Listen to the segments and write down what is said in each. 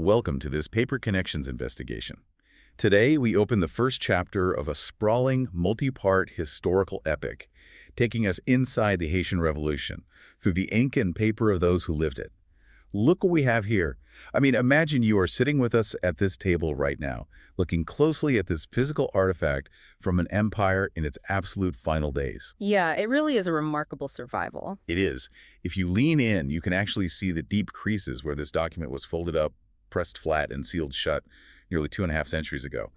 Welcome to this Paper Connections investigation. Today, we open the first chapter of a sprawling, multi-part historical epic, taking us inside the Haitian Revolution, through the ink and paper of those who lived it. Look what we have here. Imagine you are sitting with us at this table right now, looking closely at this physical artifact from an empire in its absolute final days. Yeah, it really is a remarkable survival. It is. If you lean in, you can actually see the deep creases where this document was folded up, pressed flat, and sealed shut nearly 2.5 centuries ago.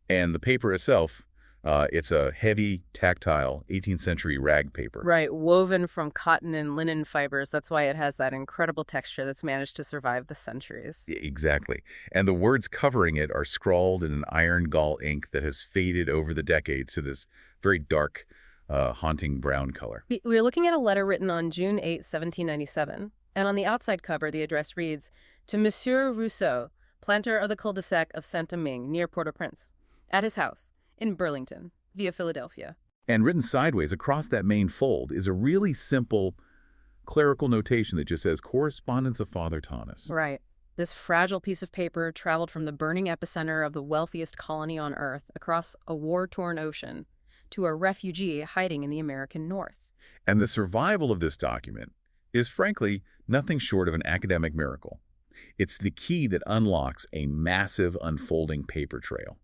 And the paper itself, it's a heavy, tactile, 18th century rag paper. Right, woven from cotton and linen fibers. That's why it has that incredible texture that's managed to survive the centuries. Exactly. And the words covering it are scrawled in an iron gall ink that has faded over the decades to this very dark, haunting brown color. We're looking at a letter written on June 8, 1797. And on the outside cover, the address reads, "To Monsieur Rousseau, planter of the cul-de-sac of Saint-Domingue, near Port-au-Prince, at his house in Burlington, via Philadelphia." And written sideways across that main fold is a really simple clerical notation that just says, "Correspondence of Father Thomas." Right. This fragile piece of paper traveled from the burning epicenter of the wealthiest colony on Earth across a war-torn ocean to a refugee hiding in the American North. And the survival of this document is, frankly, nothing short of an academic miracle. It's the key that unlocks a massive unfolding paper trail.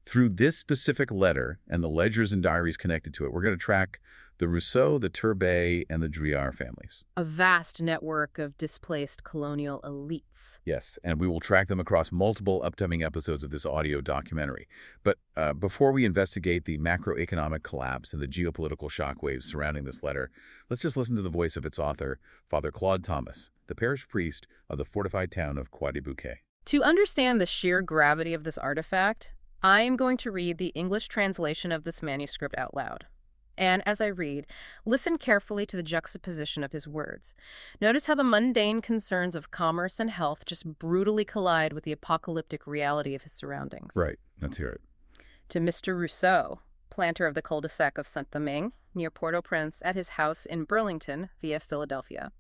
Through this specific letter and the ledgers and diaries connected to it, we're going to track the Rousseau, the Turbay, and the Driard families. A vast network of displaced colonial elites. Yes, and we will track them across multiple upcoming episodes of this audio documentary. But before we investigate the macroeconomic collapse and the geopolitical shockwaves surrounding this letter, let's just listen to the voice of its author, Father Claude Thomas, the parish priest of the fortified town of Croix-des-Bouquets. To understand the sheer gravity of this artifact, I am going to read the English translation of this manuscript out loud. And as I read, listen carefully to the juxtaposition of his words. Notice how the mundane concerns of commerce and health just brutally collide with the apocalyptic reality of his surroundings. Right. Let's hear it. To Mr. Rousseau, planter of the cul-de-sac of Saint-Domingue, near Port-au-Prince, at his house in Burlington, via Philadelphia.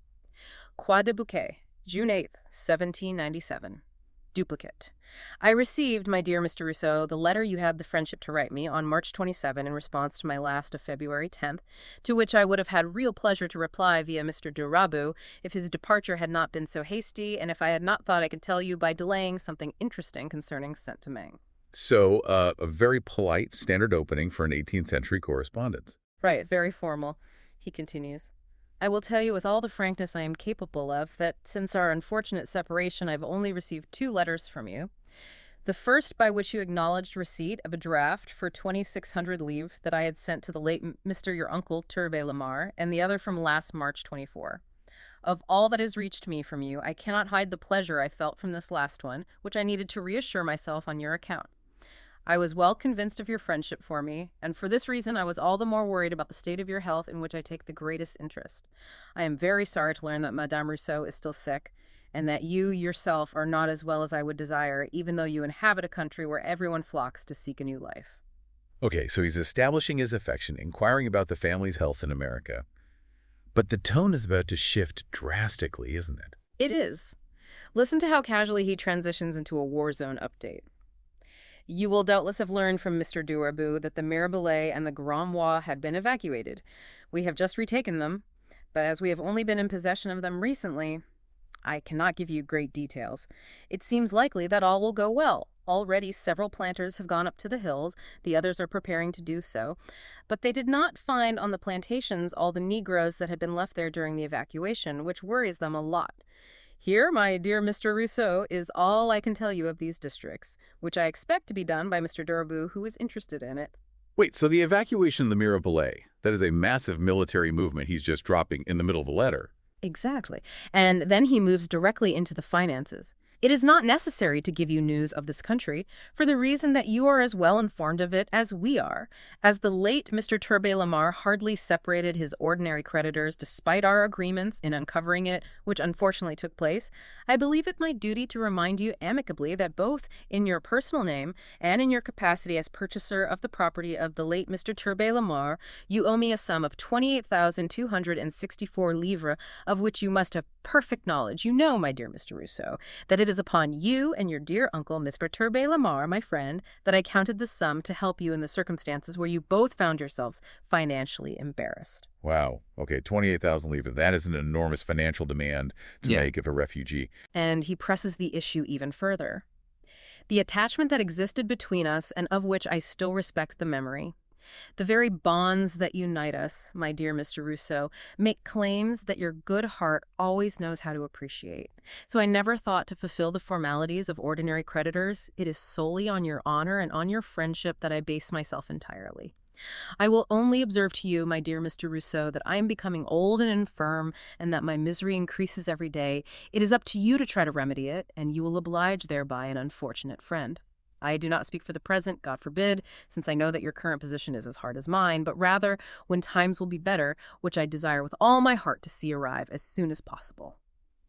Croix-des-Bouquets, June 8, 1797. Duplicate. I received, my dear Mr. Rousseau, the letter you had the friendship to write me on March 27 in response to my last of February 10th, to which I would have had real pleasure to reply via Mr. de Rabu if his departure had not been so hasty and if I had not thought I could tell you by delaying something interesting concerning Saint-Domingue. So, a very polite standard opening for an 18th century correspondence. Right, very formal. He continues. I will tell you with all the frankness I am capable of that since our unfortunate separation I've only received 2 letters from you. The first by which you acknowledged receipt of a draft for 2,600 livres that I had sent to the late Mr. your uncle Turbay Lamar, and the other from last March 24. Of all that has reached me from you, I cannot hide the pleasure I felt from this last one, which I needed to reassure myself on your account. I was well convinced of your friendship for me, and for this reason I was all the more worried about the state of your health in which I take the greatest interest. I am very sorry to learn that Madame Rousseau is still sick, and that you yourself are not as well as I would desire, even though you inhabit a country where everyone flocks to seek a new life. Okay, so he's establishing his affection, inquiring about the family's health in America. But the tone is about to shift drastically, isn't it? It is. Listen to how casually he transitions into a war zone update. You will doubtless have learned from Mr. Durabu that the Mirabelet and the Grand Bois had been evacuated. We have just retaken them, but as we have only been in possession of them recently, I cannot give you great details. It seems likely that all will go well. Already several planters have gone up to the hills, the others are preparing to do so, but they did not find on the plantations all the Negroes that had been left there during the evacuation, which worries them a lot. Here, my dear Mr. Rousseau, is all I can tell you of these districts, which I expect to be done by Mr. Durabu, who is interested in it. Wait, so the evacuation of the Mirabelet, that is a massive military movement he's just dropping in the middle of the letter. Exactly. And then he moves directly into the finances. It is not necessary to give you news of this country, for the reason that you are as well informed of it as we are. As the late Mr. Turbay Lamar hardly separated his ordinary creditors despite our agreements in uncovering it, which unfortunately took place, I believe it my duty to remind you amicably that both in your personal name and in your capacity as purchaser of the property of the late Mr. Turbay Lamar, you owe me a sum of 28,264 livres, of which you must have perfect knowledge. You know, my dear Mr. Rousseau, that it is upon you and your dear uncle, Mr. Turbay Lamar, my friend, that I counted the sum to help you in the circumstances where you both found yourselves financially embarrassed. Wow. Okay, 28,000 livres. That is an enormous financial demand to make of a refugee. And he presses the issue even further. The attachment that existed between us and of which I still respect the memory. The very bonds that unite us, my dear Mr. Rousseau, make claims that your good heart always knows how to appreciate. So I never thought to fulfill the formalities of ordinary creditors. It is solely on your honor and on your friendship that I base myself entirely. I will only observe to you, my dear Mr. Rousseau, that I am becoming old and infirm, and that my misery increases every day. It is up to you to try to remedy it, and you will oblige thereby an unfortunate friend. I do not speak for the present, God forbid, since I know that your current position is as hard as mine, but rather when times will be better, which I desire with all my heart to see arrive as soon as possible.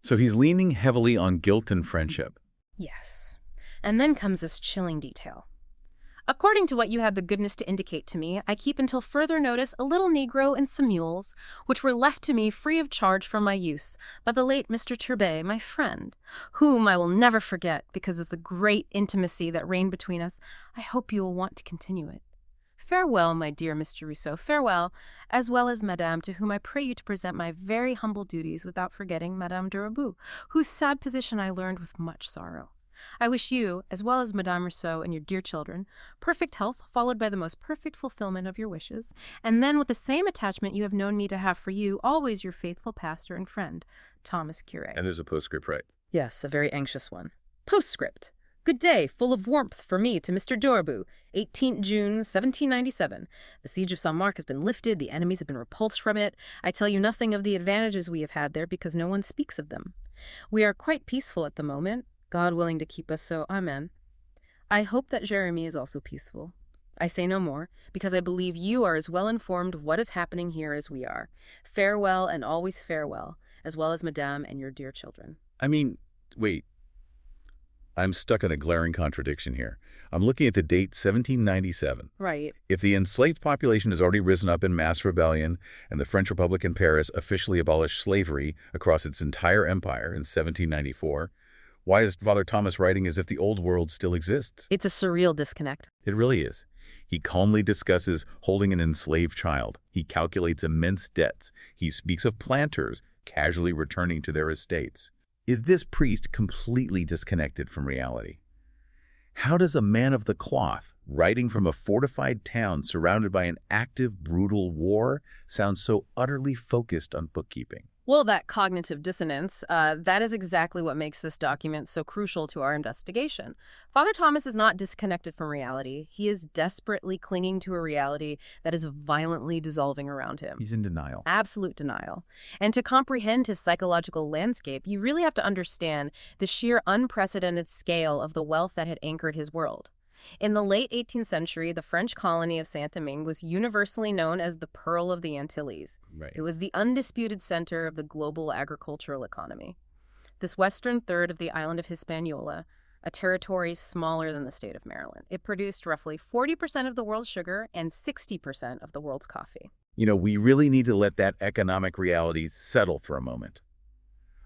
So he's leaning heavily on guilt and friendship. Yes. And then comes this chilling detail. According to what you had the goodness to indicate to me, I keep until further notice a little Negro and some mules, which were left to me free of charge for my use by the late Mr. Turbay, my friend, whom I will never forget because of the great intimacy that reigned between us. I hope you will want to continue it. Farewell, my dear Mr. Rousseau, farewell, as well as Madame, to whom I pray you to present my very humble duties without forgetting Madame de Rabaud, whose sad position I learned with much sorrow. I wish you, as well as Madame Rousseau and your dear children, perfect health, followed by the most perfect fulfillment of your wishes, and then with the same attachment you have known me to have for you, always your faithful pastor and friend, Thomas Curé. And there's a postscript, right? Yes, a very anxious one. Postscript. Good day, full of warmth for me to Mr. Dorbu, 18th June, 1797. The siege of Saint-Marc has been lifted, the enemies have been repulsed from it. I tell you nothing of the advantages we have had there because no one speaks of them. We are quite peaceful at the moment. God willing to keep us so, amen. I hope that Jeremy is also peaceful. I say no more, because I believe you are as well informed of what is happening here as we are. Farewell and always farewell, as well as Madame and your dear children. I mean, wait. I'm stuck in a glaring contradiction here. I'm looking at the date 1797. Right. If the enslaved population has already risen up in mass rebellion and the French Republic in Paris officially abolished slavery across its entire empire in 1794, why is Father Thomas writing as if the old world still exists? It's a surreal disconnect. It really is. He calmly discusses holding an enslaved child. He calculates immense debts. He speaks of planters casually returning to their estates. Is this priest completely disconnected from reality? How does a man of the cloth, writing from a fortified town surrounded by an active, brutal war, sound so utterly focused on bookkeeping? Well, that cognitive dissonance, that is exactly what makes this document so crucial to our investigation. Father Thomas is not disconnected from reality. He is desperately clinging to a reality that is violently dissolving around him. He's in denial. Absolute denial. And to comprehend his psychological landscape, you really have to understand the sheer unprecedented scale of the wealth that had anchored his world. In the late 18th century, the French colony of Saint-Domingue was universally known as the Pearl of the Antilles. Right. It was the undisputed center of the global agricultural economy. This western third of the island of Hispaniola, a territory smaller than the state of Maryland, it produced roughly 40% of the world's sugar and 60% of the world's coffee. You know, we really need to let that economic reality settle for a moment.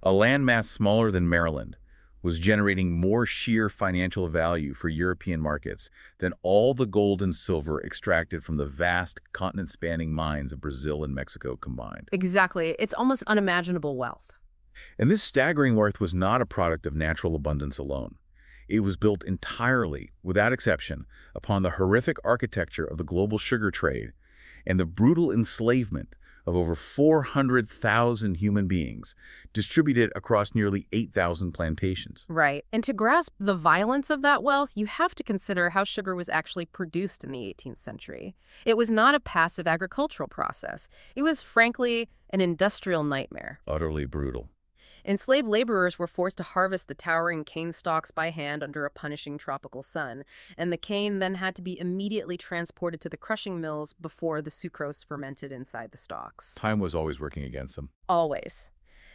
A landmass smaller than Maryland was generating more sheer financial value for European markets than all the gold and silver extracted from the vast continent-spanning mines of Brazil and Mexico combined. Exactly. It's almost unimaginable wealth. And this staggering wealth was not a product of natural abundance alone. It was built entirely, without exception, upon the horrific architecture of the global sugar trade and the brutal enslavement of over 400,000 human beings distributed across nearly 8,000 plantations. Right. And to grasp the violence of that wealth, you have to consider how sugar was actually produced in the 18th century. It was not a passive agricultural process. It was, frankly, an industrial nightmare. Utterly brutal. Enslaved laborers were forced to harvest the towering cane stalks by hand under a punishing tropical sun, and the cane then had to be immediately transported to the crushing mills before the sucrose fermented inside the stalks. Time was always working against them. Always.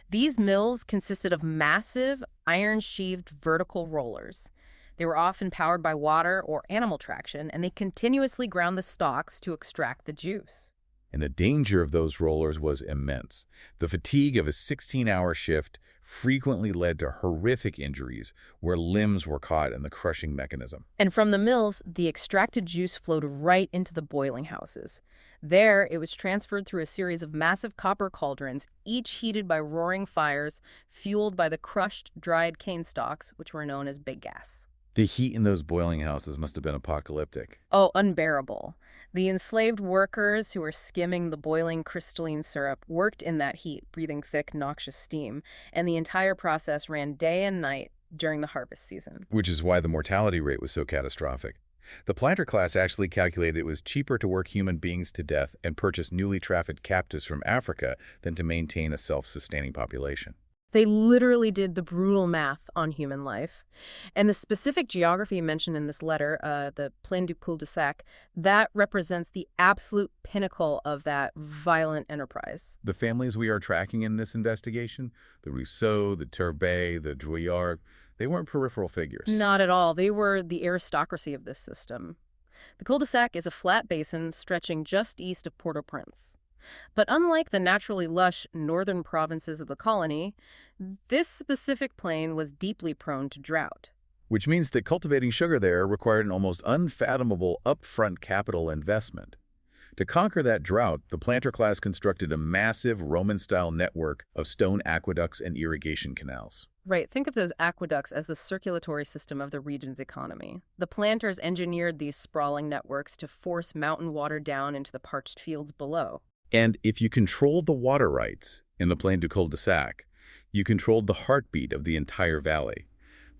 These mills consisted of massive, iron-sheathed vertical rollers. They were often powered by water or animal traction, and they continuously ground the stalks to extract the juice. And the danger of those rollers was immense. The fatigue of a 16-hour shift, frequently led to horrific injuries where limbs were caught in the crushing mechanism. And from the mills, the extracted juice flowed right into the boiling houses. There, it was transferred through a series of massive copper cauldrons, each heated by roaring fires, fueled by the crushed, dried cane stalks, which were known as big gas. The heat in those boiling houses must have been apocalyptic. Oh, unbearable. The enslaved workers who were skimming the boiling crystalline syrup worked in that heat, breathing thick, noxious steam, and the entire process ran day and night during the harvest season. Which is why the mortality rate was so catastrophic. The planter class actually calculated it was cheaper to work human beings to death and purchase newly trafficked captives from Africa than to maintain a self-sustaining population. They literally did the brutal math on human life. And the specific geography mentioned in this letter, the Plaine du Cul-de-Sac, that represents the absolute pinnacle of that violent enterprise. The families we are tracking in this investigation, the Rousseau, the Turbet, the Drouillard, they weren't peripheral figures. Not at all. They were the aristocracy of this system. The cul-de-sac is a flat basin stretching just east of Port-au-Prince. But unlike the naturally lush northern provinces of the colony, this specific plain was deeply prone to drought. Which means that cultivating sugar there required an almost unfathomable upfront capital investment. To conquer that drought, the planter class constructed a massive Roman-style network of stone aqueducts and irrigation canals. Right, think of those aqueducts as the circulatory system of the region's economy. The planters engineered these sprawling networks to force mountain water down into the parched fields below. And if you controlled the water rights in the Plaine du Cul-de-Sac, you controlled the heartbeat of the entire valley.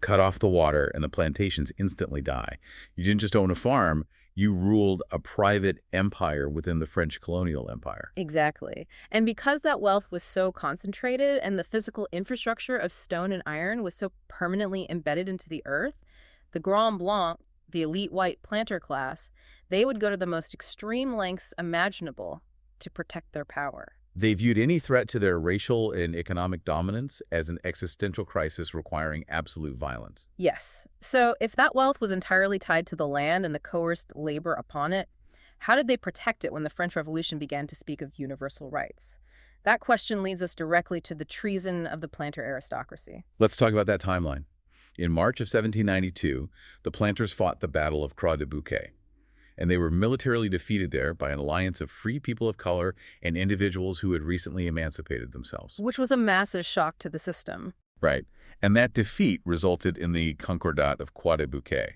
Cut off the water and the plantations instantly die. You didn't just own a farm, you ruled a private empire within the French colonial empire. Exactly. And because that wealth was so concentrated and the physical infrastructure of stone and iron was so permanently embedded into the earth, the Grand Blanc, the elite white planter class, they would go to the most extreme lengths imaginable to protect their power. They viewed any threat to their racial and economic dominance as an existential crisis requiring absolute violence. Yes. So if that wealth was entirely tied to the land and the coerced labor upon it, how did they protect it when the French Revolution began to speak of universal rights? That question leads us directly to the treason of the planter aristocracy. Let's talk about that timeline. In March of 1792, the planters fought the Battle of Croix-des-Bouquets, and they were militarily defeated there by an alliance of free people of color and individuals who had recently emancipated themselves. Which was a massive shock to the system. Right. And that defeat resulted in the Concordat of Croix-des-Bouquets,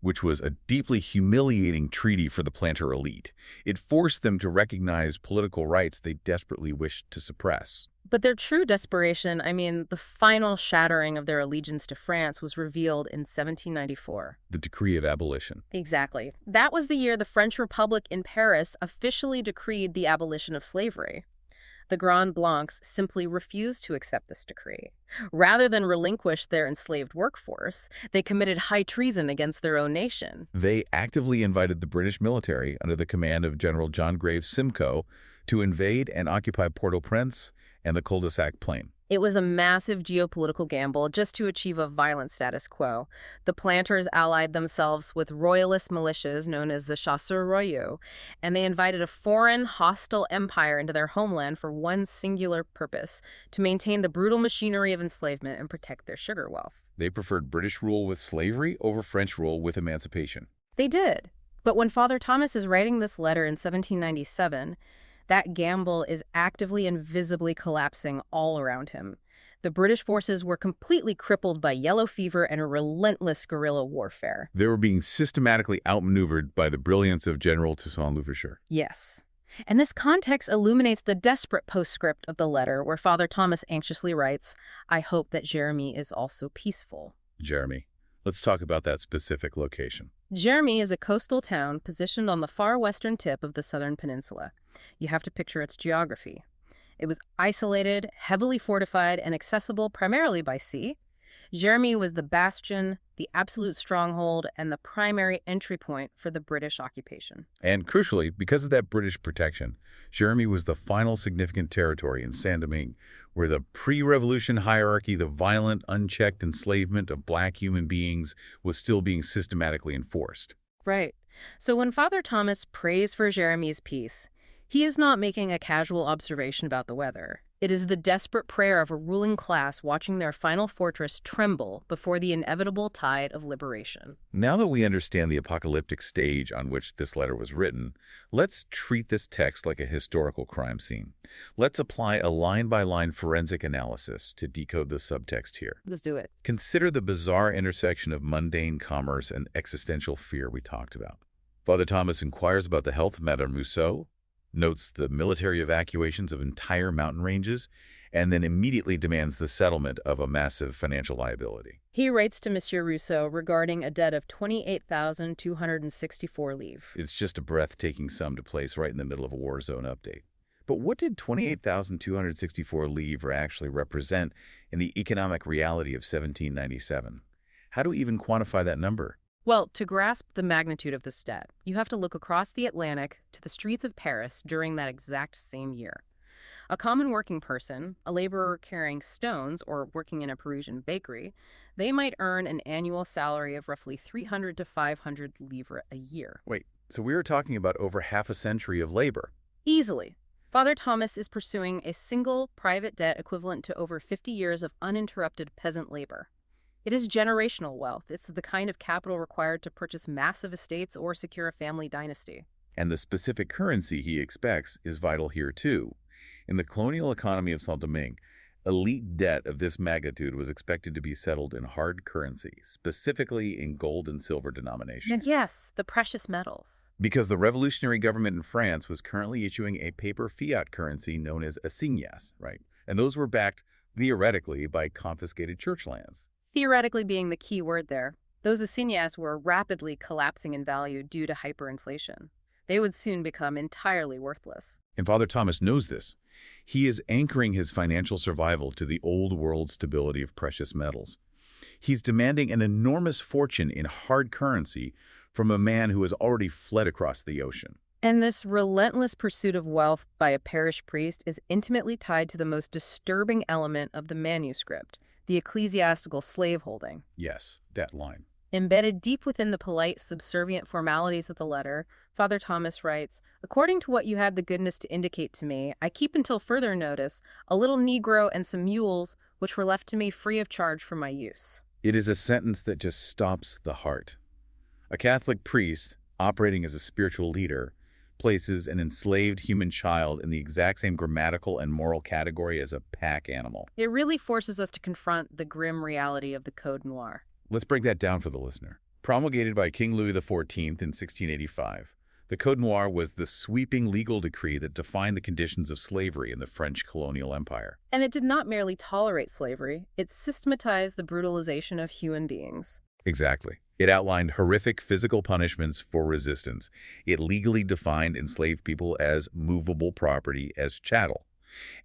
which was a deeply humiliating treaty for the planter elite. It forced them to recognize political rights they desperately wished to suppress. But their true desperation, the final shattering of their allegiance to France was revealed in 1794. The Decree of Abolition. Exactly. That was the year the French Republic in Paris officially decreed the abolition of slavery. The Grand Blancs simply refused to accept this decree. Rather than relinquish their enslaved workforce, they committed high treason against their own nation. They actively invited the British military under the command of General John Graves Simcoe to invade and occupy Port-au-Prince and the Cul-de-Sac Plain. It was a massive geopolitical gamble just to achieve a violent status quo. The planters allied themselves with royalist militias known as the Chasseurs Royaux, and they invited a foreign, hostile empire into their homeland for one singular purpose: to maintain the brutal machinery of enslavement and protect their sugar wealth. They preferred British rule with slavery over French rule with emancipation. They did. But when Father Thomas is writing this letter in 1797, that gamble is actively and visibly collapsing all around him. The British forces were completely crippled by yellow fever and a relentless guerrilla warfare. They were being systematically outmaneuvered by the brilliance of General Toussaint Louverture. Yes. And this context illuminates the desperate postscript of the letter, where Father Thomas anxiously writes, "I hope that Jérémie is also peaceful." Jérémie. Let's talk about that specific location. Jérémie is a coastal town positioned on the far western tip of the southern peninsula. You have to picture its geography. It was isolated, heavily fortified, and accessible primarily by sea. Jérémie was the bastion, the absolute stronghold, and the primary entry point for the British occupation. And crucially, because of that British protection, Jérémie was the final significant territory in Saint-Domingue, where the pre-revolution hierarchy, the violent, unchecked enslavement of black human beings, was still being systematically enforced. Right. So when Father Thomas prays for Jérémie's peace, he is not making a casual observation about the weather. It is the desperate prayer of a ruling class watching their final fortress tremble before the inevitable tide of liberation. Now that we understand the apocalyptic stage on which this letter was written, let's treat this text like a historical crime scene. Let's apply a line-by-line forensic analysis to decode the subtext here. Let's do it. Consider the bizarre intersection of mundane commerce and existential fear we talked about. Father Thomas inquires about the health of Madame Rousseau, notes the military evacuations of entire mountain ranges, and then immediately demands the settlement of a massive financial liability. He writes to Monsieur Rousseau regarding a debt of 28,264 livres. It's just a breathtaking sum to place right in the middle of a war zone update. But what did 28,264 livres actually represent in the economic reality of 1797? How do we even quantify that number? Well, to grasp the magnitude of this debt, you have to look across the Atlantic to the streets of Paris during that exact same year. A common working person, a laborer carrying stones or working in a Parisian bakery, they might earn an annual salary of roughly 300 to 500 livres a year. Wait, so we were talking about over half a century of labor. Easily. Father Thomas is pursuing a single private debt equivalent to over 50 years of uninterrupted peasant labor. It is generational wealth. It's the kind of capital required to purchase massive estates or secure a family dynasty. And the specific currency he expects is vital here too. In the colonial economy of Saint-Domingue, elite debt of this magnitude was expected to be settled in hard currency, specifically in gold and silver denomination. And yes, the precious metals. Because the revolutionary government in France was currently issuing a paper fiat currency known as assignats, right? And those were backed, theoretically, by confiscated church lands. Theoretically being the key word there, those assignats were rapidly collapsing in value due to hyperinflation. They would soon become entirely worthless. And Father Thomas knows this. He is anchoring his financial survival to the old world stability of precious metals. He's demanding an enormous fortune in hard currency from a man who has already fled across the ocean. And this relentless pursuit of wealth by a parish priest is intimately tied to the most disturbing element of the manuscript, the ecclesiastical slaveholding. Yes, that line. Embedded deep within the polite, subservient formalities of the letter, Father Thomas writes, "According to what you had the goodness to indicate to me, I keep until further notice a little Negro and some mules which were left to me free of charge for my use." It is a sentence that just stops the heart. A Catholic priest, operating as a spiritual leader, places an enslaved human child in the exact same grammatical and moral category as a pack animal. It really forces us to confront the grim reality of the Code Noir. Let's break that down for the listener. Promulgated by King Louis XIV in 1685, the Code Noir was the sweeping legal decree that defined the conditions of slavery in the French colonial empire. And it did not merely tolerate slavery, it systematized the brutalization of human beings. Exactly. It outlined horrific physical punishments for resistance. It legally defined enslaved people as movable property, as chattel.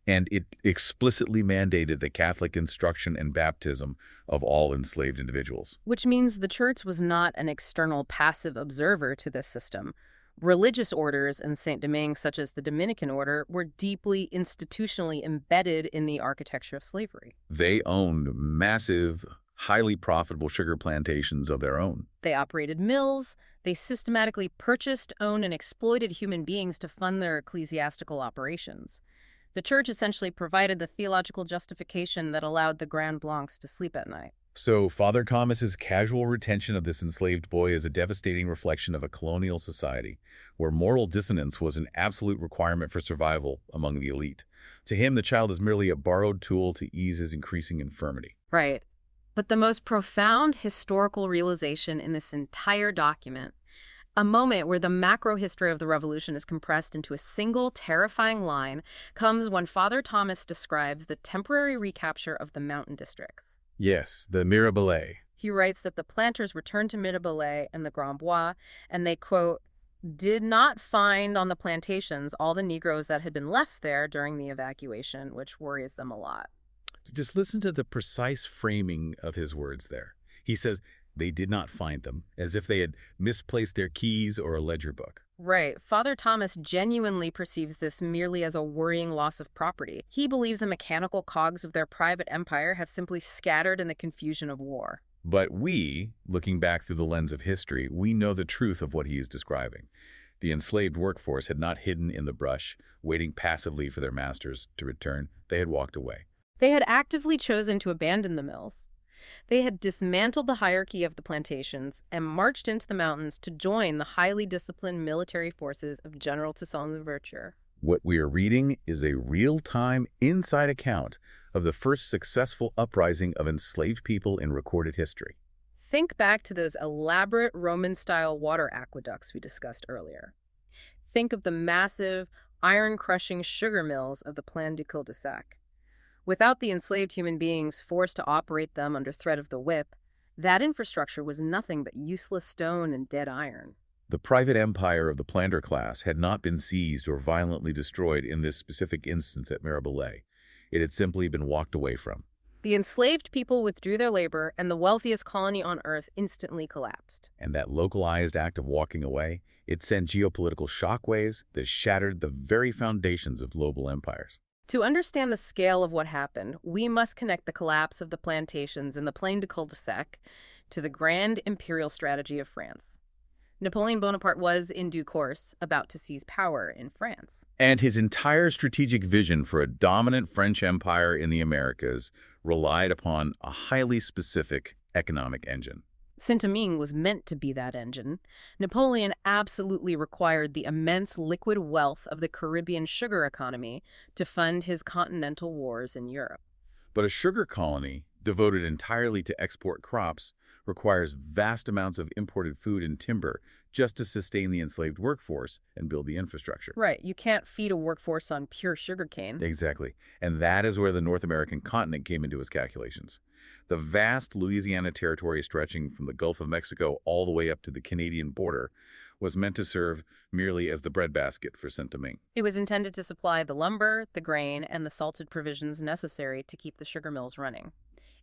And it explicitly mandated the Catholic instruction and baptism of all enslaved individuals. Which means the church was not an external passive observer to this system. Religious orders in Saint-Domingue, such as the Dominican order, were deeply institutionally embedded in the architecture of slavery. They owned massive, highly profitable sugar plantations of their own. They operated mills. They systematically purchased, owned, and exploited human beings to fund their ecclesiastical operations. The church essentially provided the theological justification that allowed the Grand Blancs to sleep at night. So Father Thomas's casual retention of this enslaved boy is a devastating reflection of a colonial society where moral dissonance was an absolute requirement for survival among the elite. To him, the child is merely a borrowed tool to ease his increasing infirmity. Right. But the most profound historical realization in this entire document, a moment where the macro history of the revolution is compressed into a single terrifying line, comes when Father Thomas describes the temporary recapture of the mountain districts. Yes, the Mirabelais. He writes that the planters returned to Mirabelais and the Grand Bois, and they, quote, did not find on the plantations all the Negroes that had been left there during the evacuation, which worries them a lot. Just listen to the precise framing of his words there. He says they did not find them, as if they had misplaced their keys or a ledger book. Right. Father Thomas genuinely perceives this merely as a worrying loss of property. He believes the mechanical cogs of their private empire have simply scattered in the confusion of war. But we, looking back through the lens of history, we know the truth of what he is describing. The enslaved workforce had not hidden in the brush, waiting passively for their masters to return. They had walked away. They had actively chosen to abandon the mills. They had dismantled the hierarchy of the plantations and marched into the mountains to join the highly disciplined military forces of General Toussaint Louverture. What we are reading is a real-time, inside account of the first successful uprising of enslaved people in recorded history. Think back to those elaborate Roman-style water aqueducts we discussed earlier. Think of the massive, iron-crushing sugar mills of the Plan du Cul-de-Sac. Without the enslaved human beings forced to operate them under threat of the whip, that infrastructure was nothing but useless stone and dead iron. The private empire of the planter class had not been seized or violently destroyed in this specific instance at Mirabelais. It had simply been walked away from. The enslaved people withdrew their labor, and the wealthiest colony on earth instantly collapsed. And that localized act of walking away, it sent geopolitical shockwaves that shattered the very foundations of global empires. To understand the scale of what happened, we must connect the collapse of the plantations in the Plain du Cul-de-Sac to the grand imperial strategy of France. Napoleon Bonaparte was, in due course, about to seize power in France. And his entire strategic vision for a dominant French empire in the Americas relied upon a highly specific economic engine. Saint-Domingue was meant to be that engine. Napoleon absolutely required the immense liquid wealth of the Caribbean sugar economy to fund his continental wars in Europe. But a sugar colony devoted entirely to export crops requires vast amounts of imported food and timber just to sustain the enslaved workforce and build the infrastructure. Right, you can't feed a workforce on pure sugarcane. Exactly. And that is where the North American continent came into his calculations. The vast Louisiana territory stretching from the Gulf of Mexico all the way up to the Canadian border was meant to serve merely as the breadbasket for Saint-Domingue. It was intended to supply the lumber, the grain, and the salted provisions necessary to keep the sugar mills running.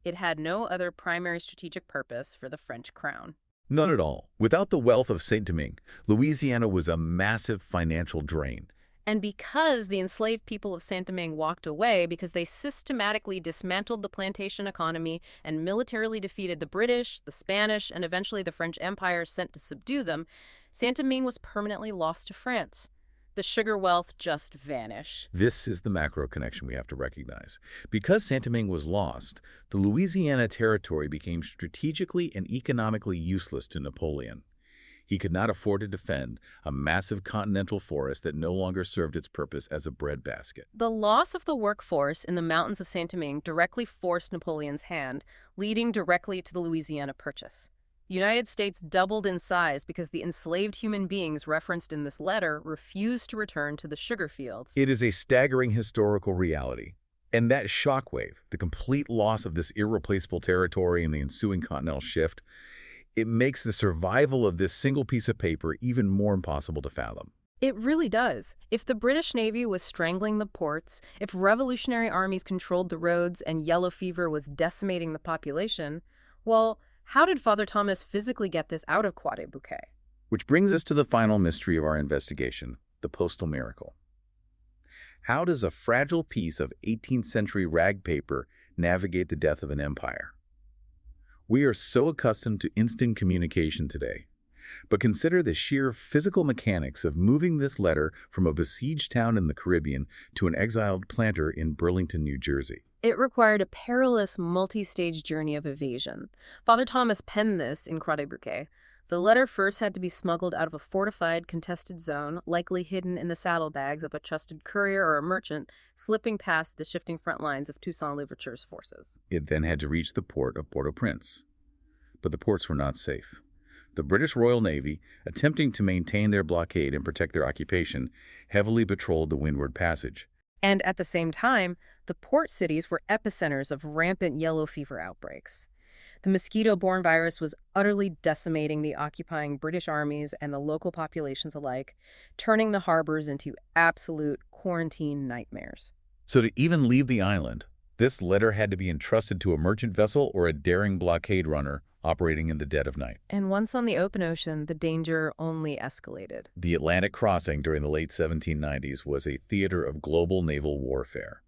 It had no other primary strategic purpose for the French crown. None at all. Without the wealth of Saint-Domingue, Louisiana was a massive financial drain. And because the enslaved people of Saint-Domingue walked away because they systematically dismantled the plantation economy and militarily defeated the British, the Spanish, and eventually the French Empire sent to subdue them, Saint-Domingue was permanently lost to France. The sugar wealth just vanished. This is the macro connection we have to recognize. Because Saint-Domingue was lost, the Louisiana territory became strategically and economically useless to Napoleon. He could not afford to defend a massive continental forest that no longer served its purpose as a breadbasket. The loss of the workforce in the mountains of Saint-Domingue directly forced Napoleon's hand, leading directly to the Louisiana Purchase. The United States doubled in size because the enslaved human beings referenced in this letter refused to return to the sugar fields. It is a staggering historical reality. And that shockwave, the complete loss of this irreplaceable territory and the ensuing continental shift, it makes the survival of this single piece of paper even more impossible to fathom. It really does. If the British Navy was strangling the ports, if revolutionary armies controlled the roads and yellow fever was decimating the population, well, how did Father Thomas physically get this out of Croix-des-Bouquets? Which brings us to the final mystery of our investigation, the postal miracle. How does a fragile piece of 18th century rag paper navigate the death of an empire? We are so accustomed to instant communication today, but consider the sheer physical mechanics of moving this letter from a besieged town in the Caribbean to an exiled planter in Burlington, New Jersey. It required a perilous, multi-stage journey of evasion. Father Thomas penned this in Croix-des-Bouquets. The letter first had to be smuggled out of a fortified, contested zone, likely hidden in the saddlebags of a trusted courier or a merchant, slipping past the shifting front lines of Toussaint Louverture's forces. It then had to reach the port of Port-au-Prince. But the ports were not safe. The British Royal Navy, attempting to maintain their blockade and protect their occupation, heavily patrolled the windward passage. And at the same time, the port cities were epicenters of rampant yellow fever outbreaks. The mosquito-borne virus was utterly decimating the occupying British armies and the local populations alike, turning the harbors into absolute quarantine nightmares. So to even leave the island, this letter had to be entrusted to a merchant vessel or a daring blockade runner operating in the dead of night. And once on the open ocean, the danger only escalated. The Atlantic crossing during the late 1790s was a theater of global naval warfare.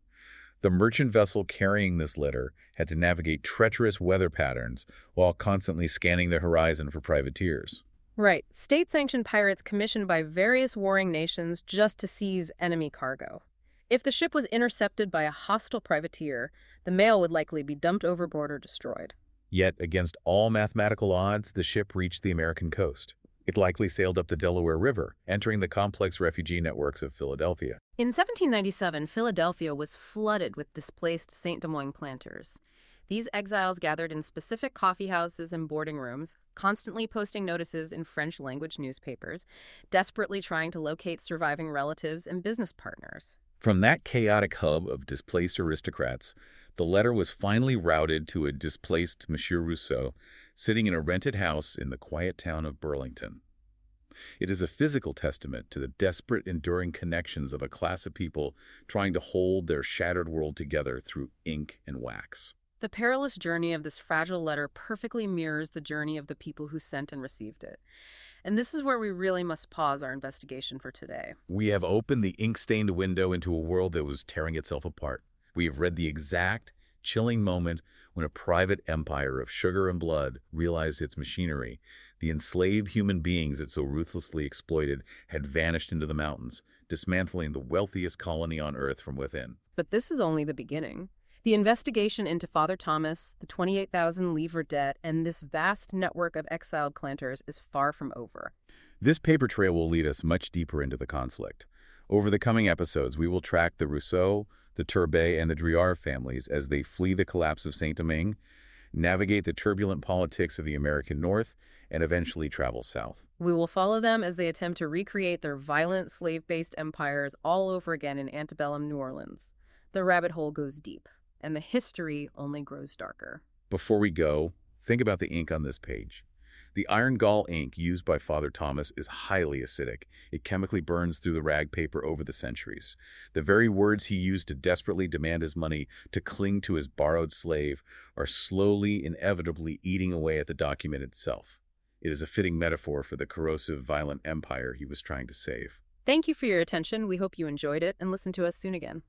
The merchant vessel carrying this letter had to navigate treacherous weather patterns while constantly scanning the horizon for privateers. Right. State-sanctioned pirates commissioned by various warring nations just to seize enemy cargo. If the ship was intercepted by a hostile privateer, the mail would likely be dumped overboard or destroyed. Yet, against all mathematical odds, the ship reached the American coast. It likely sailed up the Delaware River, entering the complex refugee networks of Philadelphia. In 1797, Philadelphia was flooded with displaced Saint-Domingue planters. These exiles gathered in specific coffeehouses and boarding rooms, constantly posting notices in French-language newspapers, desperately trying to locate surviving relatives and business partners. From that chaotic hub of displaced aristocrats, the letter was finally routed to a displaced Monsieur Rousseau, sitting in a rented house in the quiet town of Burlington. It is a physical testament to the desperate, enduring connections of a class of people trying to hold their shattered world together through ink and wax. The perilous journey of this fragile letter perfectly mirrors the journey of the people who sent and received it. And this is where we really must pause our investigation for today. We have opened the ink-stained window into a world that was tearing itself apart. We have read the exact, chilling moment when a private empire of sugar and blood realized its machinery. The enslaved human beings it so ruthlessly exploited had vanished into the mountains, dismantling the wealthiest colony on earth from within. But this is only the beginning. The investigation into Father Thomas, the 28,000 livre debt, and this vast network of exiled planters is far from over. This paper trail will lead us much deeper into the conflict. Over the coming episodes, we will track the Rousseau, the Turbet, and the Driard families as they flee the collapse of Saint-Domingue, navigate the turbulent politics of the American North, and eventually travel south. We will follow them as they attempt to recreate their violent slave-based empires all over again in antebellum New Orleans. The rabbit hole goes deep, and the history only grows darker. Before we go, think about the ink on this page. The iron gall ink used by Father Thomas is highly acidic. It chemically burns through the rag paper over the centuries. The very words he used to desperately demand his money, to cling to his borrowed slave, are slowly, inevitably eating away at the document itself. It is a fitting metaphor for the corrosive, violent empire he was trying to save. Thank you for your attention. We hope you enjoyed it, and listen to us soon again.